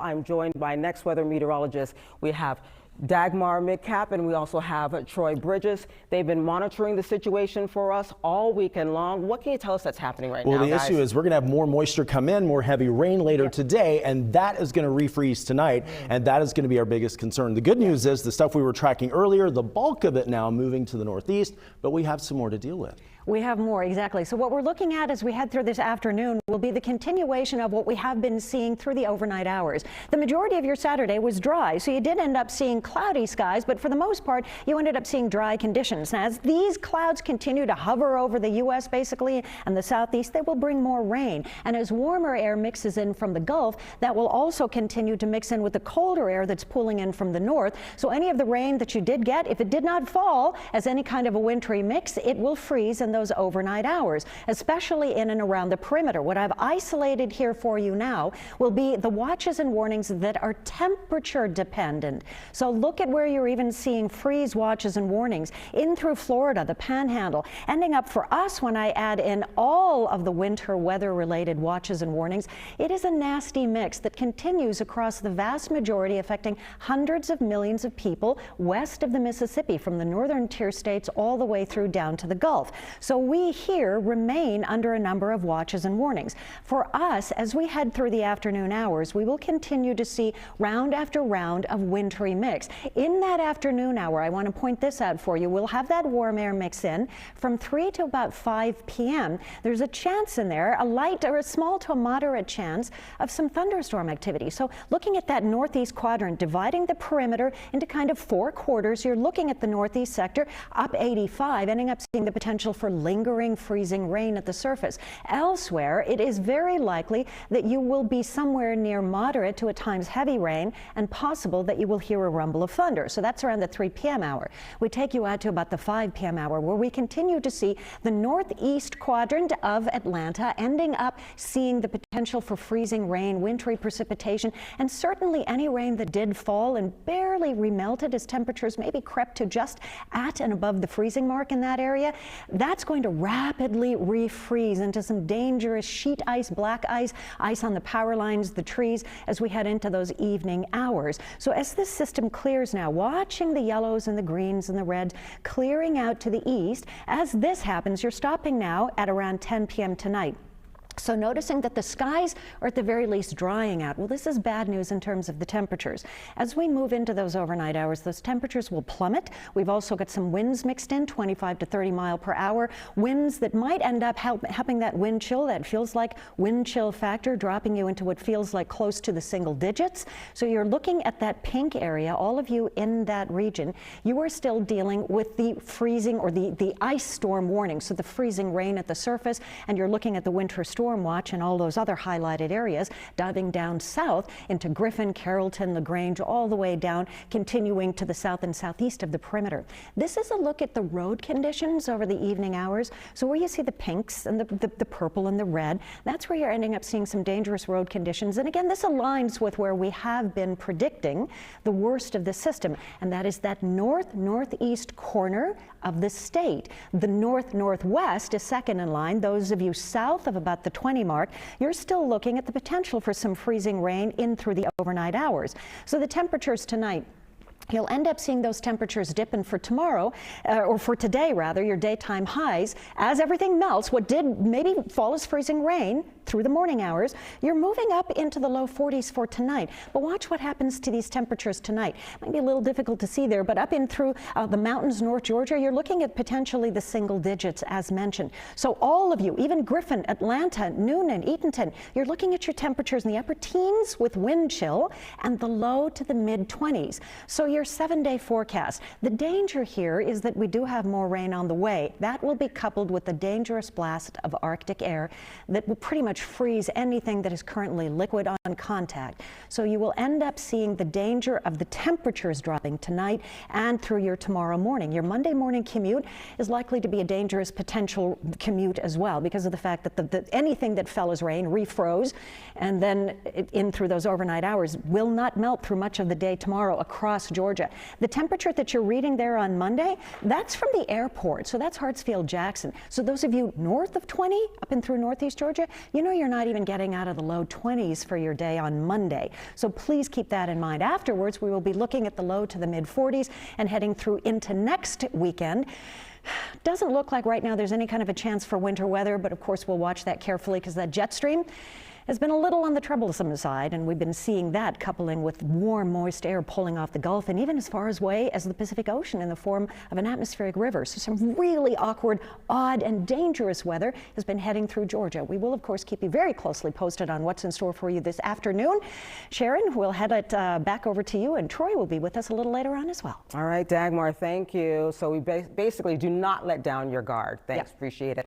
I'm joined by next weather meteorologist. We have Dagmar Midcap, and we also have Troy Bridges. They've been monitoring the situation for us all weekend long. What can you tell us that's happening right now, Well, the guys? issue is we're going to have more moisture come in, more heavy rain later today, and that is going to refreeze tonight, and that is going to be our biggest concern. The good news is the stuff we were tracking earlier, the bulk of it now moving to the northeast, but we have some more to deal with. We have more, exactly. So what we're looking at as we head through this afternoon will be the continuation of what we have been seeing through the overnight hours. The majority of your Saturday was dry, so you did end up seeing cloudy skies, but for the most part, you ended up seeing dry conditions. Now, as these clouds continue to hover over the U.S. basically and the southeast, they will bring more rain. And as warmer air mixes in from the Gulf, that will also continue to mix in with the colder air that's pulling in from the north. So any of the rain that you did get, if it did not fall as any kind of a wintry mix, it will freeze in those overnight hours, especially in and around the perimeter. What I've isolated here for you now will be the watches and warnings that are temperature dependent. So look at where you're even seeing freeze watches and warnings in through Florida, the Panhandle, ending up for us when I add in all of the winter weather related watches and warnings. It is a nasty mix that continues across the vast majority, affecting hundreds of millions of people west of the Mississippi, from the northern tier states all the way through down to the Gulf. So we here remain under a number of watches and warnings. For us, as we head through the afternoon hours, we will continue to see round after round of wintry mix. In that afternoon hour, I want to point this out for you. We'll have that warm air mix in from 3 to about 5 p.m. There's a chance in there, a light or a small to a moderate chance of some thunderstorm activity. So looking at that northeast quadrant, dividing the perimeter into kind of 4 quarters, you're looking at the northeast sector up 85, ending up seeing the potential for lingering freezing rain at the surface. Elsewhere, it is very likely that you will be somewhere near moderate to at times heavy rain, and possible that you will hear a rumble of thunder. So that's around the 3 p.m. hour. We take you out to about the 5 p.m. hour, where we continue to see the northeast quadrant of Atlanta ending up seeing the potential for freezing rain, wintry precipitation, and certainly any rain that did fall and barely remelted as temperatures maybe crept to just at and above the freezing mark in that area. That's going to rapidly refreeze into some dangerous sheet ice, black ice, ice on the power lines, the trees, as we head into those evening hours. So as this system clears now, watching the yellows and the greens and the reds clearing out to the east, as this happens, you're stopping now at around 10 p.m. tonight. So noticing that the skies are at the very least drying out. Well, this is bad news in terms of the temperatures. As we move into those overnight hours, those temperatures will plummet. We've also got some winds mixed in, 25 to 30 mile per hour. Winds that might end up helping that wind chill, that feels like wind chill factor, dropping you into what feels like close to the single digits. So you're looking at that pink area, all of you in that region, you are still dealing with the freezing or the ice storm warning. So the freezing rain at the surface, and you're looking at the winter storm watch and all those other highlighted areas, diving down south into Griffin, Carrollton, LaGrange, all the way down, continuing to the south and southeast of the perimeter. This is a look at the road conditions over the evening hours. So where you see the pinks and the purple and the red, that's where you're ending up seeing some dangerous road conditions. And again, this aligns with where we have been predicting the worst of the system, and that is that northeast corner of the state. The northwest is second in line. Those of you south of about the 20 mark, you're still looking at the potential for some freezing rain in through the overnight hours. So the temperatures tonight, you'll end up seeing those temperatures dip, and for tomorrow, or for today rather, your daytime highs, as everything melts, what did maybe fall as freezing rain through the morning hours, you're moving up into the low 40s for tonight. But watch what happens to these temperatures tonight. Might be a little difficult to see there, but up in through the mountains, North Georgia, you're looking at potentially the single digits as mentioned. So all of you, even Griffin, Atlanta, Noonan, Eatonton, you're looking at your temperatures in the upper teens with wind chill and the low to the mid 20s. So your 7-day forecast. The danger here is that we do have more rain on the way. That will be coupled with the dangerous blast of Arctic air that will pretty much freeze anything that is currently liquid on contact. So you will end up seeing the danger of the temperatures dropping tonight and through your tomorrow morning. Your Monday morning commute is likely to be a dangerous potential commute as well, because of the fact that anything that fell as rain refroze, and then in through those overnight hours will not melt through much of the day tomorrow across Georgia. The temperature that you're reading there on Monday, that's from the airport. So that's Hartsfield-Jackson. So those of you north of 20, up and through northeast Georgia, you know you're not even getting out of the low 20s for your day on Monday. So please keep that in mind. Afterwards, we will be looking at the low to the mid 40s and heading through into next weekend. Doesn't look like right now there's any kind of a chance for winter weather, but of course we'll watch that carefully because that jet stream has been a little on the troublesome side, and we've been seeing that coupling with warm, moist air pulling off the Gulf and even as far away as the Pacific Ocean in the form of an atmospheric river. So some really awkward, odd, and dangerous weather has been heading through Georgia. We will, of course, keep you very closely posted on what's in store for you this afternoon. Sharon, we'll head it back over to you, and Troy will be with us a little later on as well. All right, Dagmar, thank you. So we basically do not let down your guard. Thanks, appreciate it.